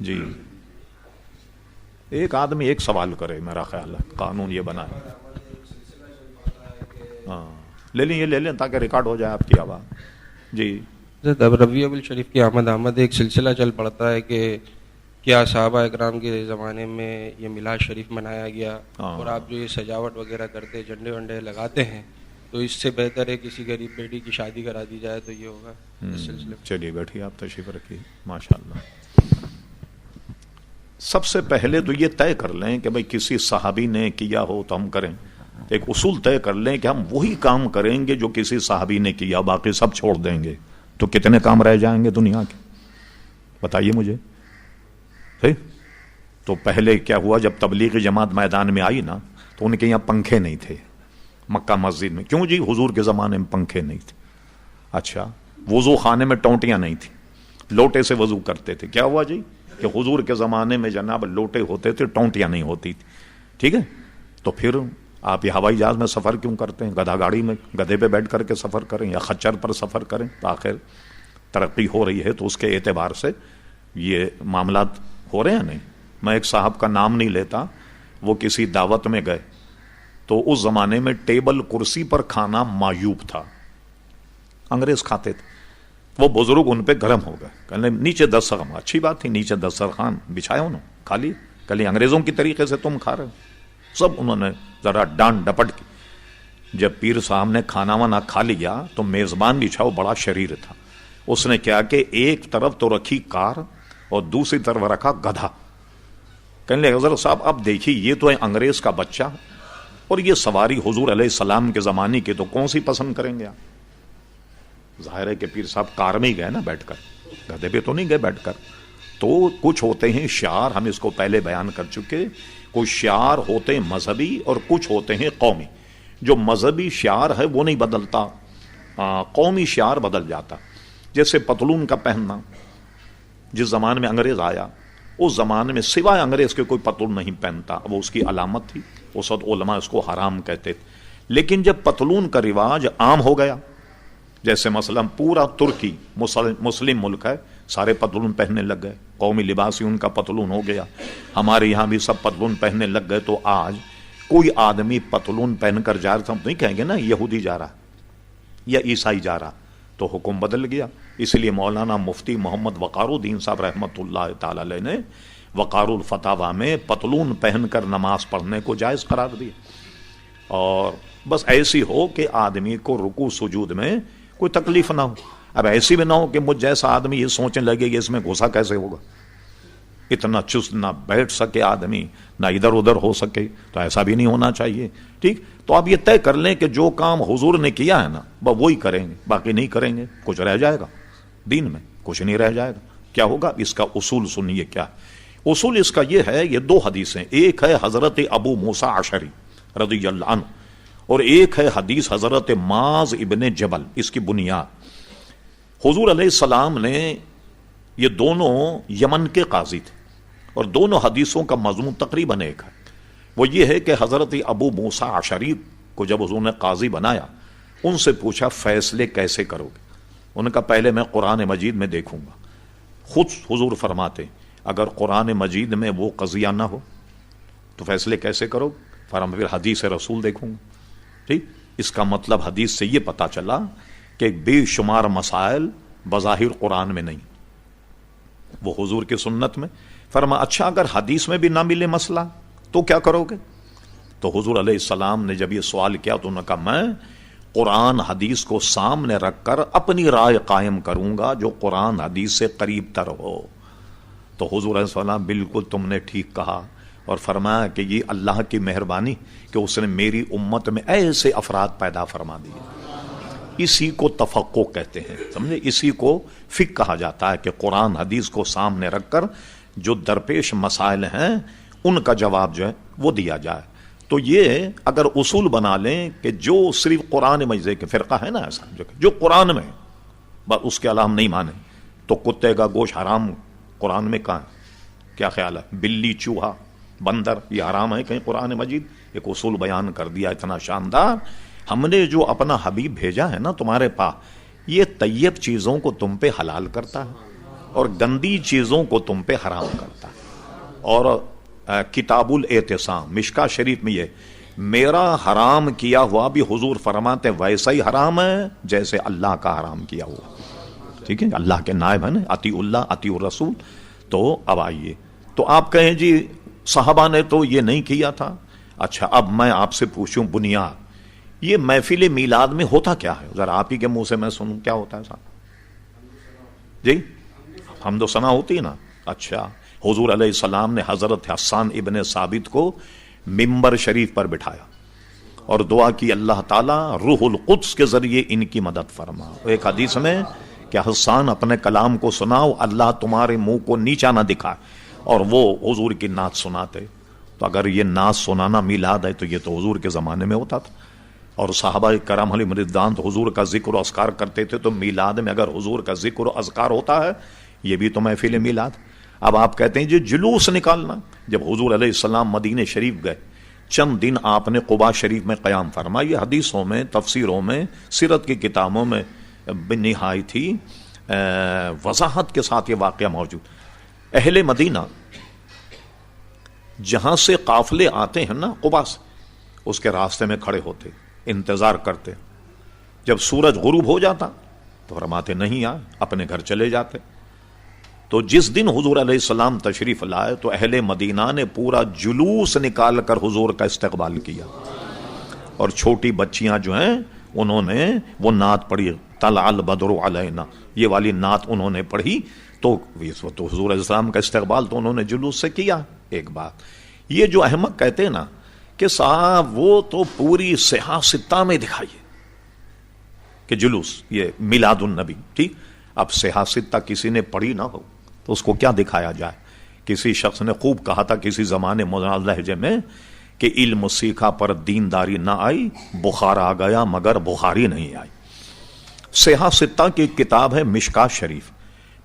جی ایک آدمی ایک سوال کرے، میرا خیال ہے قانون یہ بنا ہے. ہاں لے لیں، یہ لے لیں تاکہ ریکارڈ ہو جائے آپ کی آواز. جی ربیع الشریف کی آمد ایک سلسلہ چل پڑتا ہے کہ کیا صحابہ اکرام کے زمانے میں یہ میلاد شریف منایا گیا، اور آپ جو یہ سجاوٹ وغیرہ کرتے جھنڈے ونڈے لگاتے ہیں، تو اس سے بہتر ہے کسی غریب بیٹی کی شادی کرا دی جائے تو یہ ہوگا اس سلسلے میں. چلیے بیٹھیے، آپ تشریف رکھیے. ماشاء اللہ. سب سے پہلے تو یہ طے کر لیں کہ بھئی کسی صحابی نے کیا ہو تو ہم کریں. ایک اصول طے کر لیں کہ ہم وہی کام کریں گے جو کسی صحابی نے کیا، باقی سب چھوڑ دیں گے. تو کتنے کام رہ جائیں گے دنیا کے؟ بتائیے مجھے. صحیح. تو پہلے کیا ہوا، جب تبلیغی جماعت میدان میں آئی نا تو ان کے یہاں پنکھے نہیں تھے مکہ مسجد میں. کیوں جی؟ حضور کے زمانے میں پنکھے نہیں تھے. اچھا، وضو خانے میں ٹونٹیاں نہیں تھیں، لوٹے سے وضو کرتے تھے. کیا ہوا جی کہ حضور کے زمانے میں جناب لوٹے ہوتے تھے، ٹونٹیاں نہیں ہوتی تھی. ٹھیک ہے، تو پھر آپ یہ ہوائی جہاز میں سفر کیوں کرتے ہیں؟ گدھا گاڑی میں گدھے پہ بیٹھ کر کے سفر کریں یا خچر پر سفر کریں. آخر ترقی ہو رہی ہے تو اس کے اعتبار سے یہ معاملات ہو رہے ہیں. نہیں، میں ایک صاحب کا نام نہیں لیتا، وہ کسی دعوت میں گئے تو اس زمانے میں ٹیبل کرسی پر کھانا معیوب تھا، انگریز کھاتے تھے. وہ بزرگ ان پہ گرم ہو گئے، کہنے نیچے دسترخوان. اچھی بات تھی، نیچے دسترخوان بچھایا انہوں، کھا لی. کلی انگریزوں کی طریقے سے تم کھا رہے ہو. سب انہوں نے ذرا ڈانٹ ڈپٹ کی. جب پیر صاحب نے کھانا وانا کھا لیا تو میزبان بھی چھاؤ بڑا شریر تھا، اس نے کیا کہ ایک طرف تو رکھی کار اور دوسری طرف رکھا گدھا. کہنے لگے حضرت صاحب اب دیکھیے یہ تو ہے انگریز کا بچہ اور یہ سواری حضور علیہ السلام کے زمانے کی، تو کون سی پسند کریں گے آپ؟ ظاہر ہے کہ پیر صاحب کار میں ہی گئے نا بیٹھ کر، گدھے پہ تو نہیں گئے بیٹھ کر. تو کچھ ہوتے ہیں شعار، ہم اس کو پہلے بیان کر چکے. کچھ شعار ہوتے ہیں مذہبی اور کچھ ہوتے ہیں قومی. جو مذہبی شعار ہے وہ نہیں بدلتا، قومی شعار بدل جاتا. جیسے پتلون کا پہننا، جس زمانے میں انگریز آیا اس زمانے میں سوائے انگریز کے کوئی پتلون نہیں پہنتا، وہ اس کی علامت تھی. اس وقت علماء اس کو حرام کہتے تھے. لیکن جب پتلون کا رواج عام ہو گیا، جیسے مثلا پورا ترکی مسلم ملک ہے، سارے پتلون پہننے لگ گئے، قومی لباس ہی ان کا پتلون ہو گیا. ہمارے یہاں بھی سب پتلون پہننے لگ گئے. تو آج کوئی آدمی پتلون پہن کر جا رہا تھا، ہم نہیں کہیں گے نا یہودی جا رہا یا عیسائی جا رہا. تو حکم بدل گیا. اس لیے مولانا مفتی محمد وقار الدین صاحب رحمۃ اللہ تعالی علیہ نے وقار الفتاوی میں پتلون پہن کر نماز پڑھنے کو جائز قرار دیا. اور بس ایسی ہو کہ آدمی کو رکوع سجود میں کوئی تکلیف نہ ہو. اب ایسی بھی نہ ہو کہ مجھ جیسا آدمی یہ سوچنے لگے کہ اس میں گھسا کیسے ہوگا، اتنا چست نہ بیٹھ سکے آدمی، نہ ادھر ادھر ہو سکے. تو ایسا بھی نہیں ہونا چاہیے. ٹھیک، تو آپ یہ طے کر لیں کہ جو کام حضور نے کیا ہے نا وہی کریں گے، باقی نہیں کریں گے. کچھ رہ جائے گا دین میں، کچھ نہیں رہ جائے گا. کیا ہوگا اس کا اصول سنیے. کیا اصول اس کا یہ ہے، یہ دو حدیثیں، ایک ہے حضرت ابو موسیٰ اشعری رضی اللہ عنہ اور ایک ہے حدیث حضرت معاذ ابن جبل. اس کی بنیاد حضور علیہ السلام نے، یہ دونوں یمن کے قاضی تھے اور دونوں حدیثوں کا مضمون تقریباً ایک ہے. وہ یہ ہے کہ حضرت ابو موسیٰ اشعری کو جب حضور نے قاضی بنایا، ان سے پوچھا فیصلے کیسے کرو گے؟ انہوں نے کہا پہلے میں قرآن مجید میں دیکھوں گا. خود حضور فرماتے اگر قرآن مجید میں وہ قضیہ نہ ہو تو فیصلے کیسے کرو؟ فرمایا پھر حدیث رسول دیکھوں گا. ٹھیک، اس کا مطلب حدیث سے یہ پتا چلا کہ بے شمار مسائل بظاہر قرآن میں نہیں، وہ حضور کی سنت میں. فرمایا اچھا اگر حدیث میں بھی نہ ملے مسئلہ تو کیا کرو گے؟ تو حضور علیہ السلام نے جب یہ سوال کیا تو انہوں نے کہا میں قرآن حدیث کو سامنے رکھ کر اپنی رائے قائم کروں گا جو قرآن حدیث سے قریب تر ہو. تو حضور علیہ السلام بالکل تم نے ٹھیک کہا، اور فرمایا کہ یہ اللہ کی مہربانی کہ اس نے میری امت میں ایسے افراد پیدا فرما دیے. اسی کو تفقہ کہتے ہیں، سمجھے؟ اسی کو فقہ کہا جاتا ہے کہ قرآن حدیث کو سامنے رکھ کر جو درپیش مسائل ہیں ان کا جواب جو ہے وہ دیا جائے. تو یہ اگر اصول بنا لیں کہ جو صرف قرآن مجید کے فرقہ ہے نا ایسا جو قرآن میں بس اس کے علاوہ نہیں مانے تو کتے کا گوشت حرام قرآن میں کہاں ہے؟ کیا خیال ہے؟ بلی، چوہا، بندر یہ حرام ہے کہیں قرآن مجید؟ ایک اصول بیان کر دیا اتنا شاندار. ہم نے جو اپنا حبیب بھیجا ہے نا تمہارے پاس، یہ طیب چیزوں کو تم پہ حلال کرتا ہے اور گندی چیزوں کو تم پہ حرام کرتا ہے. اور کتاب الاعتصام مشکا شریف میں یہ میرا حرام کیا ہوا بھی حضور فرماتے ویسا ہی حرام ہے جیسے اللہ کا حرام کیا ہوا. ٹھیک ہے, اللہ کے نائب ہیں نا, اطیع اللہ اطیع الرسول. تو اب آئیے, تو آپ کہیں جی صحابہ نے تو یہ نہیں کیا تھا. اچھا اب میں آپ سے پوچھوں بنیاد, یہ محفل میلاد میں ہوتا کیا ہے؟ ذرا آپ ہی کے منہ سے میں سنوں, کیا ہوتا ہے صاحب جی؟ حمد و ثنا ہوتی ہے نا. اچھا, حضور علیہ السلام نے حضرت حسان ابن ثابت کو ممبر شریف پر بٹھایا اور دعا کی اللہ تعالیٰ روح القدس کے ذریعے ان کی مدد فرما. ایک حدیث میں کہ حسان اپنے کلام کو سناؤ, اللہ تمہارے منہ کو نیچا نہ دکھائے, اور وہ حضور کی نعت سناتے. تو اگر یہ نعت سنانا میلاد ہے تو یہ تو حضور کے زمانے میں ہوتا تھا. اور صحابہ کرام علیہم رضوان تو حضور کا ذکر و اذکار کرتے تھے, تو میلاد میں اگر حضور کا ذکر و اذکار ہوتا ہے یہ بھی تو محفل میلاد. اب آپ کہتے ہیں جی جلوس نکالنا. جب حضور علیہ السلام مدینہ شریف گئے, چند دن آپ نے قباء شریف میں قیام فرمایا. یہ حدیثوں میں, تفسیروں میں, سیرت کی کتابوں میں نہایت ہی وضاحت کے ساتھ یہ واقعہ موجود. اہل مدینہ جہاں سے قافلے آتے ہیں نا قباء سے, اس کے راستے میں کھڑے ہوتے, انتظار کرتے. جب سورج غروب ہو جاتا تو فرماتے نہیں آئے, اپنے گھر چلے جاتے. تو جس دن حضور علیہ السلام تشریف لائے تو اہل مدینہ نے پورا جلوس نکال کر حضور کا استقبال کیا, اور چھوٹی بچیاں جو ہیں انہوں نے وہ نعت پڑھی, طلع البدر علینا, یہ والی نعت انہوں نے پڑھی. تو حضور علیہ السلام کا استقبال تو انہوں نے جلوس سے کیا. ایک بات یہ جو احمق کہتے ہیں نا کہ صاحب وہ تو پوری صحاح ستہ میں دکھائیے کہ جلوس یہ میلاد النبی. ٹھیک, اب صحاح ستہ کسی نے پڑھی نہ ہو تو اس کو کیا دکھایا جائے؟ کسی شخص نے خوب کہا تھا کسی زمانے مولانا لہجے میں کہ علم سیکھا پر دینداری نہ آئی, بخار آ گیا مگر بخاری نہیں آئی. صحاح ستہ کی کتاب ہے مشکا شریف.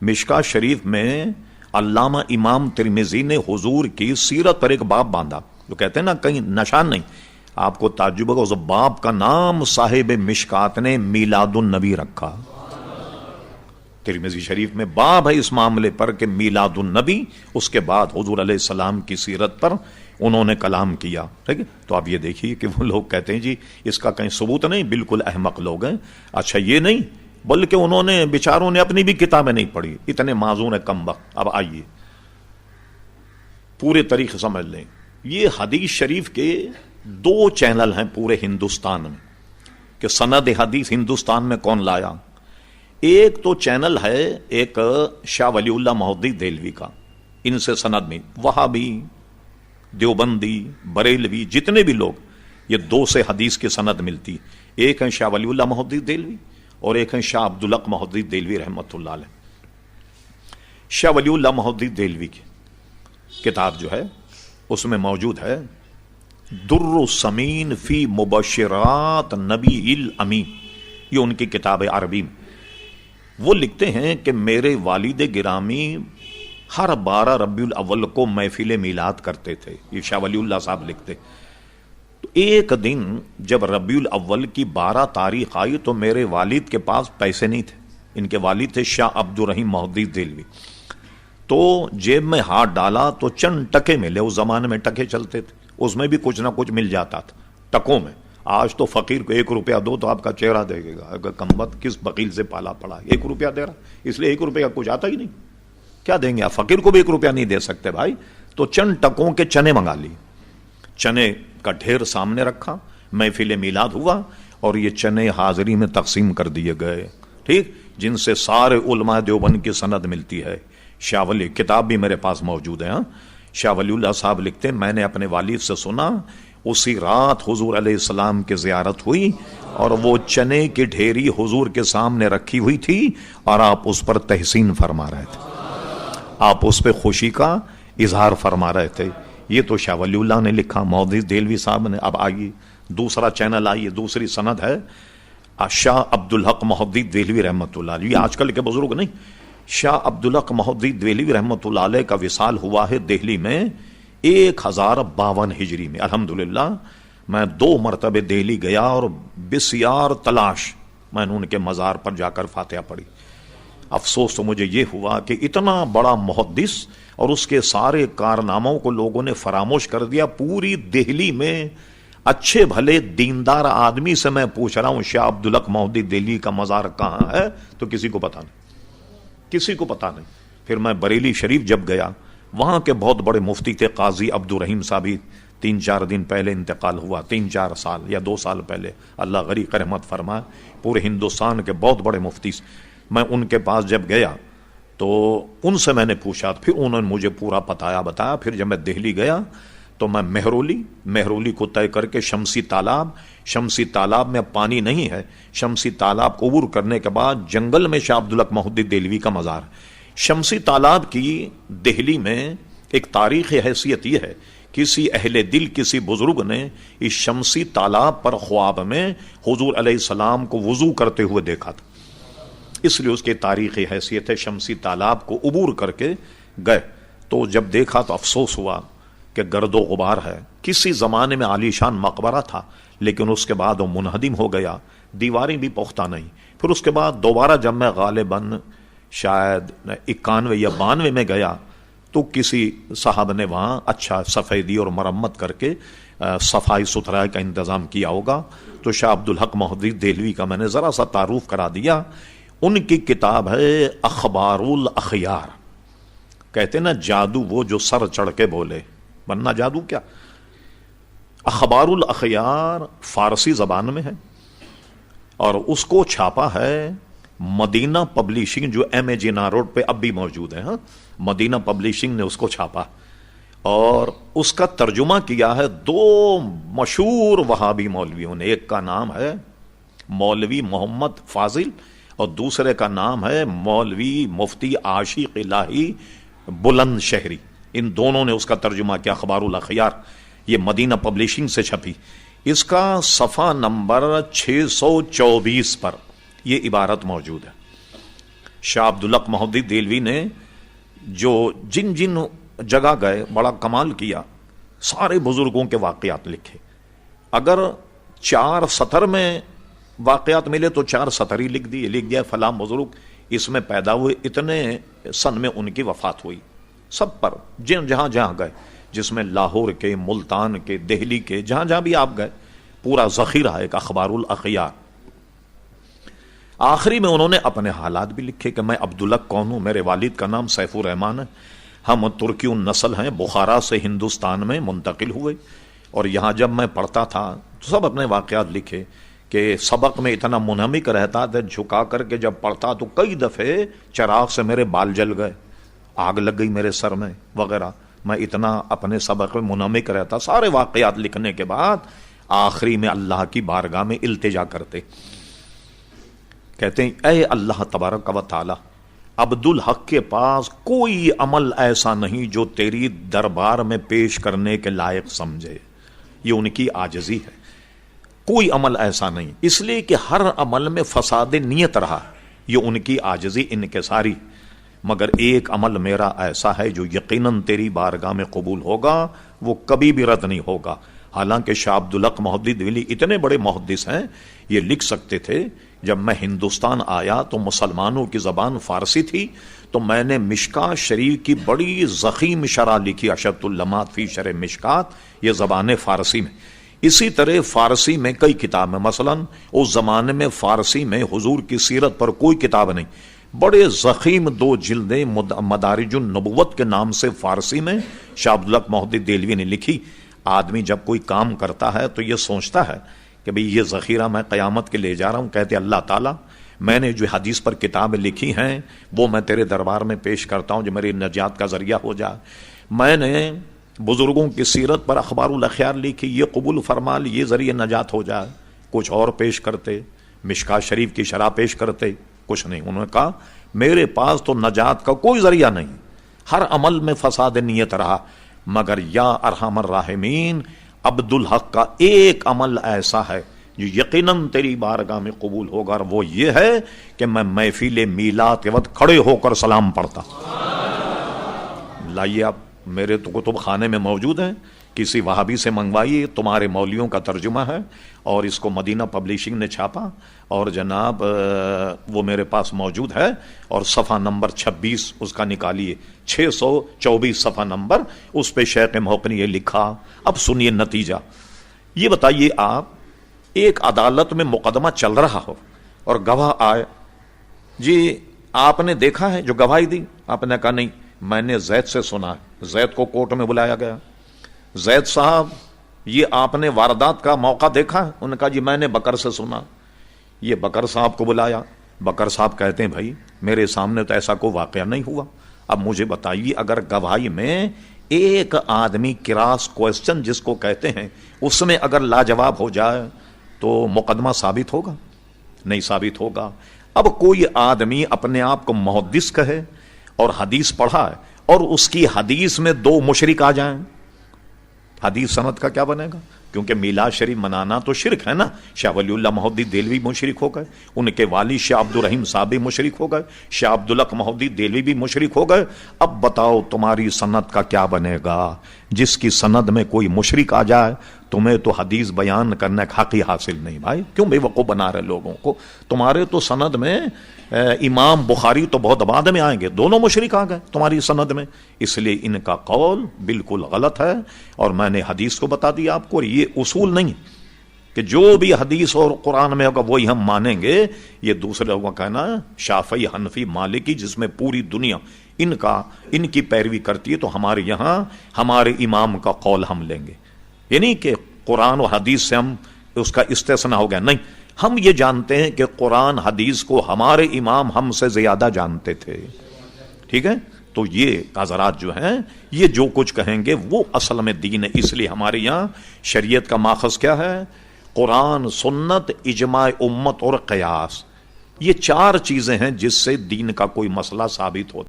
مشکا شریف میں علامہ امام ترمذی نے حضور کی سیرت پر ایک باب باندھا. جو کہتے ہیں نا کہیں نشان نہیں, آپ کو تعجب ہوگا اس باب کا نام صاحب مشکات نے میلاد النبی رکھا. ترمذی شریف میں باب ہے اس معاملے پر کہ میلاد النبی, اس کے بعد حضور علیہ السلام کی سیرت پر انہوں نے کلام کیا. ٹھیک ہے, تو آپ یہ دیکھیے کہ وہ لوگ کہتے ہیں جی اس کا کہیں ثبوت نہیں, بالکل احمق لوگ ہیں. اچھا یہ نہیں, بلکہ انہوں نے بیچاروں نے اپنی بھی کتابیں نہیں پڑھی, اتنے معذور ہیں کم وقت. اب آئیے پورے طریقے سمجھ لیں. یہ حدیث شریف کے 2 چینل ہیں پورے ہندوستان میں کہ سند حدیث ہندوستان میں کون لایا. ایک تو چینل ہے ایک شاہ ولی اللہ محدث دہلوی کا, ان سے سند میں وہابی, دیوبندی, بریلوی, جتنے بھی لوگ یہ 2 سے حدیث کی سند ملتی. ایک ہے شاہ ولی اللہ محدث دہلوی اور ایک ہے شاہ عبدالحق محدث دہلوی رحمۃ اللہ علیہ. شاہ ولی اللہ محدث دہلوی کی کتاب جو ہے اس میں موجود ہے در السمین فی مبشرات نبی الامین, یہ ان کی کتاب ہے عربی میں. وہ لکھتے ہیں کہ میرے والد گرامی ہر 12 ربیع الاول کو محفل میلاد کرتے تھے. یہ شاہ ولی اللہ صاحب لکھتے. تو ایک دن جب ربیع الاول کی 12 تاریخ آئی تو میرے والد کے پاس پیسے نہیں تھے. ان کے والد تھے شاہ عبد الرحیم محدث دہلوی. تو جیب میں ہاتھ ڈالا تو چند ٹکے ملے. اس زمانے میں ٹکے چلتے تھے, اس میں بھی کچھ نہ کچھ مل جاتا تھا ٹکوں میں. آج تو فقیر کو 1 روپیہ دو تو آپ کا چہرہ دیکھے گا اگر کمبخت کس وکیل سے پالا پڑا, 1 روپیہ دے رہا, اس لیے 1 روپیہ کچھ آتا ہی نہیں. کیا دیں گے آپ؟ فقیر کو بھی 1 روپیہ نہیں دے سکتے بھائی. تو چند ٹکوں کے چنے منگا لی, چنے کا ڈھیر سامنے رکھا, محفل میلاد ہوا اور یہ چنے حاضری میں تقسیم کر دیے گئے. ٹھیک, جن سے سارے علماء دیوبند کی سند ملتی ہے. شاہ ولی کتاب بھی میرے پاس موجود ہے. شاہ ولی اللہ صاحب لکھتے میں نے اپنے والد سے سنا اسی رات حضور علیہ السلام کی زیارت ہوئی اور وہ چنے کی ڈھیری حضور کے سامنے رکھی ہوئی تھی اور آپ اس پر تحسین فرما رہے تھے, آپ اس پہ خوشی کا اظہار فرما رہے تھے. یہ تو شاہ ولی اللہ نے لکھا, محدث دہلوی صاحب نے. اب آئیے دوسرا چینل, آئیے دوسری سند ہے شاہ عبدالحق محدث دہلوی رحمۃ اللہ علیہ. یہ آج کل کے بزرگ نہیں, شاہ عبدالحق محدث دہلوی رحمۃ اللہ علیہ کا وصال ہوا ہے دہلی میں 1052 ہجری میں. الحمدللہ میں 2 مرتبہ دہلی گیا اور بسیار تلاش میں نے ان کے مزار پر جا کر فاتحہ پڑھی. افسوس تو مجھے یہ ہوا کہ اتنا بڑا محدث اور اس کے سارے کارناموں کو لوگوں نے فراموش کر دیا. پوری دہلی میں اچھے بھلے دیندار آدمی سے میں پوچھ رہا ہوں شاہ عبدالحق مہدی دہلوی کا مزار کہاں ہے تو کسی کو پتا نہیں، کسی کو پتا نہیں. پھر میں بریلی شریف جب گیا، وہاں کے بہت بڑے مفتی تھے قاضی عبدالرحیم صاحب، 3-4 دن پہلے انتقال ہوا، 3-4 سال یا 2 سال پہلے، اللہ غریق رحمت فرمائے. پورے ہندوستان کے بہت بڑے مفتی، میں ان کے پاس جب گیا تو ان سے میں نے پوچھا، پھر انہوں نے مجھے پورا بتایا. پھر جب میں دہلی گیا تو میں مہرولی کو طے کر کے شمسی تالاب میں اب پانی نہیں ہے، شمسی تالاب کو عبور کرنے کے بعد جنگل میں شاہ عبدالحق مہدی دہلوی کا مزار. شمسی تالاب کی دہلی میں ایک تاریخی حیثیت یہ ہے، کسی اہل دل، کسی بزرگ نے اس شمسی تالاب پر خواب میں حضور علیہ السلام کو وضو کرتے ہوئے دیکھا تھا، اس لیے اس کی تاریخی حیثیت ہے. شمسی تالاب کو عبور کر کے گئے تو جب دیکھا تو افسوس ہوا کہ گرد و غبار ہے. کسی زمانے میں عالیشان مقبرہ تھا لیکن اس کے بعد وہ منہدم ہو گیا، دیواریں بھی پختہ نہیں. پھر اس کے بعد دوبارہ جب میں غالباً شاید 91 یا 92 میں گیا تو کسی صاحب نے وہاں اچھا سفیدی اور مرمت کر کے صفائی ستھرائی کا انتظام کیا ہوگا. تو شاہ عبدالحق مہدی دہلوی کا میں نے ذرا سا تعارف کرا دیا. ان کی کتاب ہے اخبار الاخیار. کہتے نا جادو وہ جو سر چڑھ کے بولے، ورنہ جادو کیا. اخبار الاخیار فارسی زبان میں ہے اور اس کو چھاپا ہے مدینہ پبلشنگ، جو ایم اے جینا روڈ پہ اب بھی موجود ہے. مدینہ پبلشنگ نے اس کو چھاپا اور اس کا ترجمہ کیا ہے 2 مشہور وہابی مولویوں نے. ایک کا نام ہے مولوی محمد فاضل اور دوسرے کا نام ہے مولوی مفتی عاشق الہی بلند شہری. ان دونوں نے اس کا ترجمہ کیا اخبار الاخیار. یہ مدینہ پبلشنگ سے چھپی. اس کا صفحہ نمبر 624 پر یہ عبارت موجود ہے. شاہ عبدالحق مہدی دہلوی نے جو جن جگہ گئے بڑا کمال کیا، سارے بزرگوں کے واقعات لکھے. اگر 4 سطر میں واقعات ملے تو 4 سطر ہی لکھ دیا فلاں بزرگ اس میں پیدا ہوئے، اتنے سن میں ان کی وفات ہوئی. سب پر جہاں گئے، جس میں لاہور کے، ملتان کے، دہلی کے، جہاں بھی آپ گئے، پورا ذخیرہ ہے ایک اخبار الاخیار. آخری میں انہوں نے اپنے حالات بھی لکھے کہ میں عبدالحق کون ہوں، میرے والد کا نام سیف الرحمان ہے، ہم ترکی النسل ہیں، بخارا سے ہندوستان میں منتقل ہوئے اور یہاں جب میں پڑھتا تھا تو سب اپنے واقعات لکھے کہ سبق میں اتنا منہمک رہتا تھا، جھکا کر کے جب پڑھتا تو کئی دفعے چراغ سے میرے بال جل گئے، آگ لگ گئی میرے سر میں وغیرہ. میں اتنا اپنے سبق میں منہمک رہتا. سارے واقعات لکھنے کے بعد آخری میں اللہ کی بارگاہ میں التجا کرتے، کہتے ہیں اے اللہ تبارک و تعالی، عبدالحق کے پاس کوئی عمل ایسا نہیں جو تیری دربار میں پیش کرنے کے لائق سمجھے. یہ ان کی عاجزی ہے. کوئی عمل ایسا نہیں، اس لیے کہ ہر عمل میں فساد نیت رہا. یہ ان کی عاجزی انکساری. مگر ایک عمل میرا ایسا ہے جو یقیناً تیری بارگاہ میں قبول ہوگا، وہ کبھی بھی رد نہیں ہوگا. حالانکہ شاہ عبدالحق مہدی دہلوی اتنے بڑے محدث ہیں، یہ لکھ سکتے تھے. جب میں ہندوستان آیا تو مسلمانوں کی زبان فارسی تھی، تو میں نے مشکات شریف کی بڑی ضخیم شرح لکھی، اشرۃ اللمات فی شرح مشکات، یہ زبان فارسی میں. اسی طرح فارسی میں کئی کتابیں، مثلا اس زمانے میں فارسی میں حضور کی سیرت پر کوئی کتاب نہیں، بڑے ضخیم 2 جلدیں مدارج النبوت کے نام سے فارسی میں شاہ عبدالحق مہدی دہلوی نے لکھی. آدمی جب کوئی کام کرتا ہے تو یہ سوچتا ہے کہ بھئی یہ ذخیرہ میں قیامت کے لے جا رہا ہوں. کہتے اللہ تعالیٰ میں نے جو حدیث پر کتابیں لکھی ہیں وہ میں تیرے دربار میں پیش کرتا ہوں جو میری نجات کا ذریعہ ہو جائے. میں نے بزرگوں کی سیرت پر اخبار الاخیار لکھی، یہ قبول فرما لی، یہ ذریعہ نجات ہو جائے. کچھ اور پیش کرتے، مشکات شریف کی شرح پیش کرتے، کچھ نہیں. انہوں نے کہا میرے پاس تو نجات کا کوئی ذریعہ نہیں، ہر عمل میں فساد نیت رہا. مگر یا ارحم الراحمین، عبدالحق کا ایک عمل ایسا ہے جو یقیناً تیری بارگاہ میں قبول ہوگا، اور وہ یہ ہے کہ میں محفل میلاد کے وقت کھڑے ہو کر سلام پڑھتا. لائیے آپ، میرے تو کتب خانے میں موجود ہیں. کسی وہابی سے منگوائیے، تمہارے مولویوں کا ترجمہ ہے، اور اس کو مدینہ پبلشنگ نے چھاپا، اور جناب وہ میرے پاس موجود ہے، اور صفحہ نمبر 26 اس کا نکالیے، 624 صفحہ نمبر، اس پہ شیخ محق نے یہ لکھا۔ اب سنیے نتیجہ، یہ بتائیے آپ، ایک عدالت میں مقدمہ چل رہا ہو اور گواہ آئے، جی آپ نے دیکھا ہے جو گواہی دی؟ آپ نے کہا نہیں، میں نے زید سے سنا ہے۔ زید کو کورٹ میں بلایا گیا، زید صاحب یہ آپ نے واردات کا موقع دیکھا؟ انہوں نے کہا جی میں نے بکر سے سنا۔ یہ بکر صاحب کو بلایا، بکر صاحب کہتے ہیں بھائی میرے سامنے تو ایسا کوئی واقعہ نہیں ہوا، اب مجھے بتائیے اگر گواہی میں ایک آدمی کراس کوسچن جس کو کہتے ہیں اس میں اگر لاجواب ہو جائے تو مقدمہ ثابت ہوگا؟ نہیں ثابت ہوگا۔ اب کوئی آدمی اپنے آپ کو محدث کہے اور حدیث پڑھا ہے، اور اس کی حدیث میں 2 مشرک آ جائیں، حدیث سند کا کیا بنے گا؟ کیونکہ میلاد شریف منانا تو شرک ہے نا۔ شاہ ولی اللہ محدث دہلوی مشرک ہو گئے، ان کے والد شاہ عبد الرحیم صاحب بھی مشرک ہو گئے، شاہ عبدالحق محدث دہلوی بھی مشرک ہو گئے۔ اب بتاؤ تمہاری سند کا کیا بنے گا؟ جس کی سند میں کوئی مشرک آ جائے تمہیں تو حدیث بیان کرنے کا حق ہی حاصل نہیں۔ بھائی کیوں بے وقوف بنا رہے لوگوں کو؟ تمہارے تو سند میں امام بخاری تو بہت بعد میں آئیں گے، دونوں مشرک آ گئے تمہاری سند میں، اس لیے ان کا قول بالکل غلط ہے۔ اور میں نے حدیث کو بتا دیا آپ کو، اور یہ اصول نہیں کہ جو بھی حدیث اور قرآن میں ہوگا وہی ہم مانیں گے۔ یہ دوسرے لوگوں کا نا شافعی، حنفی، مالکی، جس میں پوری دنیا ان کی پیروی کرتی ہے، تو ہمارے یہاں ہمارے امام کا قول ہم لیں گے، یعنی کہ قرآن و حدیث سے ہم اس کا استثناء ہو گیا نہیں۔ ہم یہ جانتے ہیں کہ قرآن حدیث کو ہمارے امام ہم سے زیادہ جانتے تھے، ٹھیک ہے؟ تو یہ حضرات جو ہیں یہ جو کچھ کہیں گے وہ اصل میں دین ہے۔ اس لیے ہمارے یہاں شریعت کا ماخذ کیا ہے؟ قرآن، سنت، اجماع امت اور قیاس، یہ 4 چیزیں ہیں جس سے دین کا کوئی مسئلہ ثابت ہوتا ہے۔